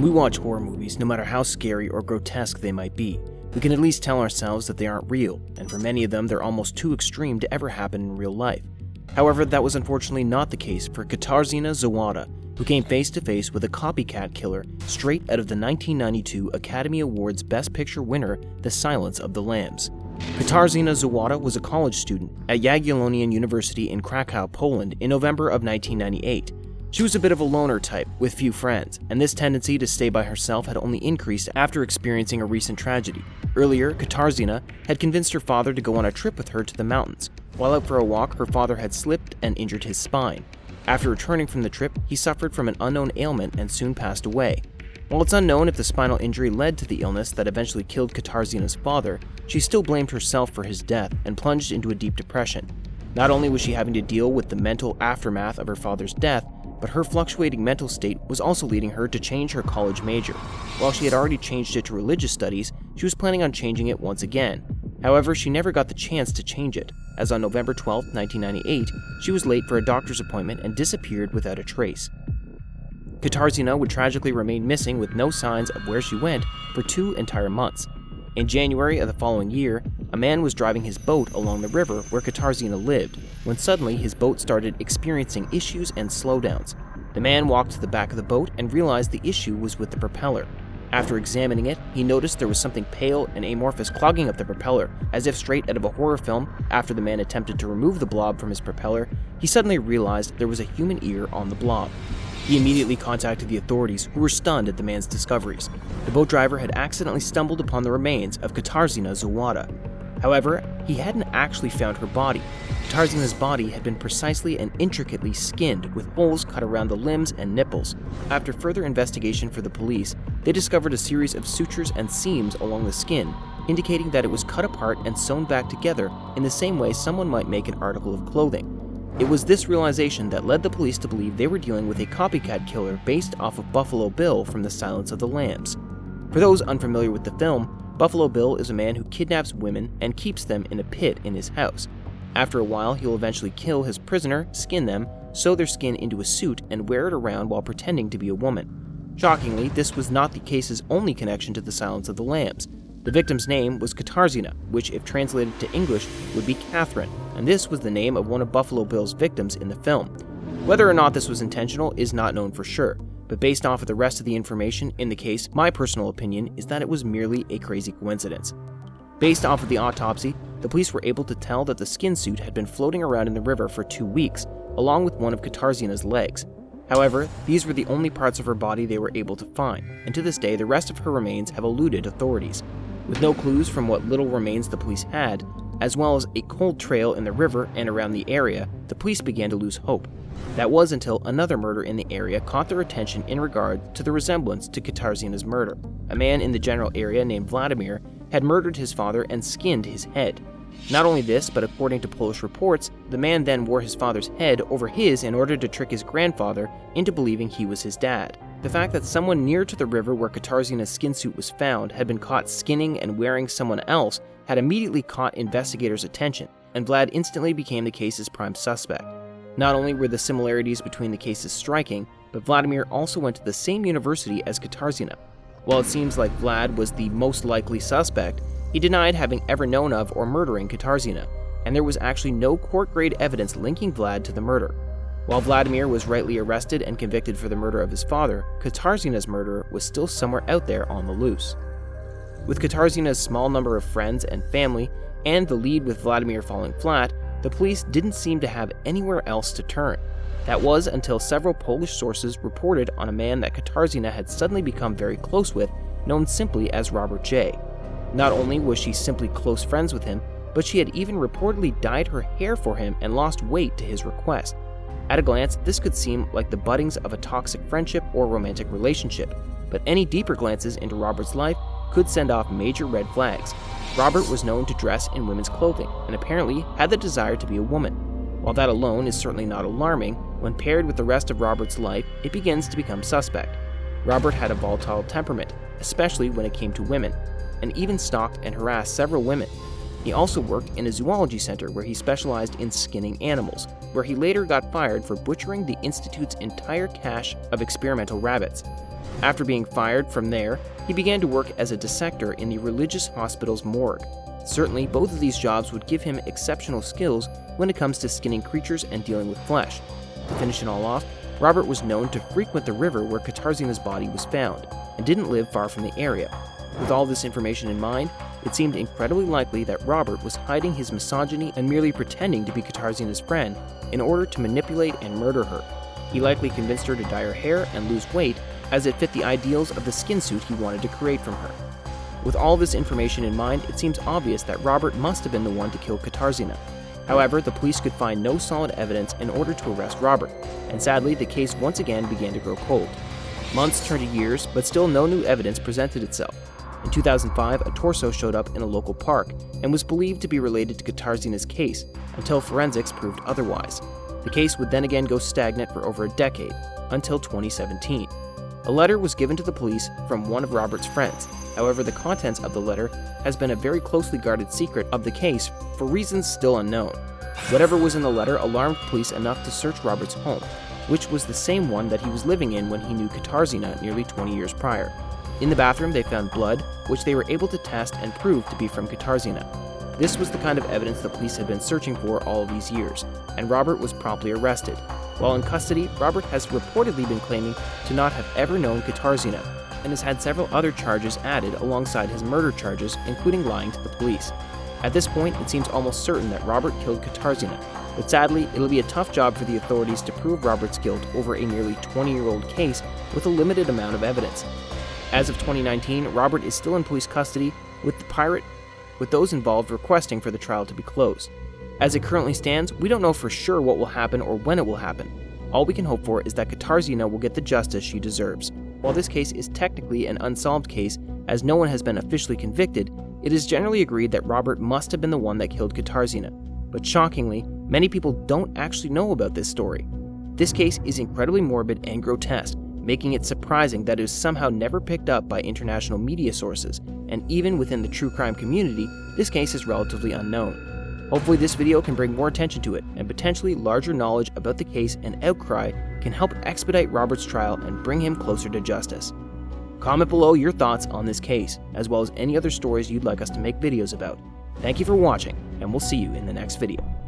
When we watch horror movies, no matter how scary or grotesque they might be, we can at least tell ourselves that they aren't real, and for many of them they're almost too extreme to ever happen in real life. However, that was unfortunately not the case for Katarzyna Zawada, who came face to face with a copycat killer straight out of the 1992 Academy Awards Best Picture winner, The Silence of the Lambs. Katarzyna Zawada was a college student at Jagiellonian University in Krakow, Poland in November of 1998. She was a bit of a loner type with few friends, and this tendency to stay by herself had only increased after experiencing a recent tragedy. Earlier, Katarzyna had convinced her father to go on a trip with her to the mountains. While out for a walk, her father had slipped and injured his spine. After returning from the trip, he suffered from an unknown ailment and soon passed away. While it's unknown if the spinal injury led to the illness that eventually killed Katarzyna's father, she still blamed herself for his death and plunged into a deep depression. Not only was she having to deal with the mental aftermath of her father's death, but her fluctuating mental state was also leading her to change her college major. While she had already changed it to religious studies, she was planning on changing it once again. However, she never got the chance to change it, as on November 12, 1998, she was late for a doctor's appointment and disappeared without a trace. Katarzyna would tragically remain missing with no signs of where she went for 2 entire months. In January of the following year, a man was driving his boat along the river where Katarzyna lived, when suddenly his boat started experiencing issues and slowdowns. The man walked to the back of the boat and realized the issue was with the propeller. After examining it, he noticed there was something pale and amorphous clogging up the propeller, as if straight out of a horror film. After the man attempted to remove the blob from his propeller, he suddenly realized there was a human ear on the blob. He immediately contacted the authorities, who were stunned at the man's discoveries. The boat driver had accidentally stumbled upon the remains of Katarzyna Zawada. However, he hadn't actually found her body. Katarzyna's body had been precisely and intricately skinned, with holes cut around the limbs and nipples. After further investigation for the police, they discovered a series of sutures and seams along the skin, indicating that it was cut apart and sewn back together in the same way someone might make an article of clothing. It was this realization that led the police to believe they were dealing with a copycat killer based off of Buffalo Bill from The Silence of the Lambs. For those unfamiliar with the film, Buffalo Bill is a man who kidnaps women and keeps them in a pit in his house. After a while, he will eventually kill his prisoner, skin them, sew their skin into a suit, and wear it around while pretending to be a woman. Shockingly, this was not the case's only connection to The Silence of the Lambs. The victim's name was Katarzyna, which, if translated to English, would be Catherine, and this was the name of one of Buffalo Bill's victims in the film. Whether or not this was intentional is not known for sure, but based off of the rest of the information in the case, my personal opinion is that it was merely a crazy coincidence. Based off of the autopsy, the police were able to tell that the skin suit had been floating around in the river for 2 weeks, along with one of Katarzyna's legs. However, these were the only parts of her body they were able to find, and to this day the rest of her remains have eluded authorities. With no clues from what little remains the police had, as well as a cold trail in the river and around the area, the police began to lose hope. That was until another murder in the area caught their attention in regard to the resemblance to Katarzyna's murder. A man in the general area named Vladimir had murdered his father and skinned his head. Not only this, but according to Polish reports, the man then wore his father's head over his in order to trick his grandfather into believing he was his dad. The fact that someone near to the river where Katarzyna's skin suit was found had been caught skinning and wearing someone else had immediately caught investigators' attention, and Vlad instantly became the case's prime suspect. Not only were the similarities between the cases striking, but Vladimir also went to the same university as Katarzyna. While it seems like Vlad was the most likely suspect, he denied having ever known of or murdering Katarzyna, and there was actually no court-grade evidence linking Vlad to the murder. While Vladimir was rightly arrested and convicted for the murder of his father, Katarzyna's murderer was still somewhere out there on the loose. With Katarzyna's small number of friends and family, and the lead with Vladimir falling flat, the police didn't seem to have anywhere else to turn. That was until several Polish sources reported on a man that Katarzyna had suddenly become very close with, known simply as Robert J. Not only was she simply close friends with him, but she had even reportedly dyed her hair for him and lost weight to his request. At a glance, this could seem like the buddings of a toxic friendship or romantic relationship, but any deeper glances into Robert's life could send off major red flags. Robert was known to dress in women's clothing, and apparently had the desire to be a woman. While that alone is certainly not alarming, when paired with the rest of Robert's life, it begins to become suspect. Robert had a volatile temperament, especially when it came to women, and even stalked and harassed several women. He also worked in a zoology center where he specialized in skinning animals, where he later got fired for butchering the institute's entire cache of experimental rabbits. After being fired from there, he began to work as a dissector in the religious hospital's morgue. Certainly, both of these jobs would give him exceptional skills when it comes to skinning creatures and dealing with flesh. To finish it all off, Robert was known to frequent the river where Katarzina's body was found, and didn't live far from the area. With all this information in mind, it seemed incredibly likely that Robert was hiding his misogyny and merely pretending to be Katarzina's friend in order to manipulate and murder her. He likely convinced her to dye her hair and lose weight, as it fit the ideals of the skin suit he wanted to create from her. With all this information in mind, it seems obvious that Robert must have been the one to kill Katarzina. However, the police could find no solid evidence in order to arrest Robert, and sadly, the case once again began to grow cold. Months turned to years, but still no new evidence presented itself. In 2005, a torso showed up in a local park and was believed to be related to Katarzina's case until forensics proved otherwise. The case would then again go stagnant for over a decade, until 2017. A letter was given to the police from one of Robert's friends. However, the contents of the letter has been a very closely guarded secret of the case for reasons still unknown. Whatever was in the letter alarmed police enough to search Robert's home, which was the same one that he was living in when he knew Katarzina nearly 20 years prior. In the bathroom, they found blood, which they were able to test and prove to be from Katarzina. This was the kind of evidence the police had been searching for all of these years, and Robert was promptly arrested. While in custody, Robert has reportedly been claiming to not have ever known Katarzina, and has had several other charges added alongside his murder charges, including lying to the police. At this point, it seems almost certain that Robert killed Katarzina, but sadly, it'll be a tough job for the authorities to prove Robert's guilt over a nearly 20-year-old case with a limited amount of evidence. As of 2019, Robert is still in police custody, with those involved requesting for the trial to be closed. As it currently stands, we don't know for sure what will happen or when it will happen. All we can hope for is that Katarzina will get the justice she deserves. While this case is technically an unsolved case, as no one has been officially convicted, it is generally agreed that Robert must have been the one that killed Katarzina. But shockingly, many people don't actually know about this story. This case is incredibly morbid and grotesque, making it surprising that it was somehow never picked up by international media sources, and even within the true crime community, this case is relatively unknown. Hopefully this video can bring more attention to it, and potentially larger knowledge about the case and outcry can help expedite Robert's trial and bring him closer to justice. Comment below your thoughts on this case, as well as any other stories you'd like us to make videos about. Thank you for watching, and we'll see you in the next video.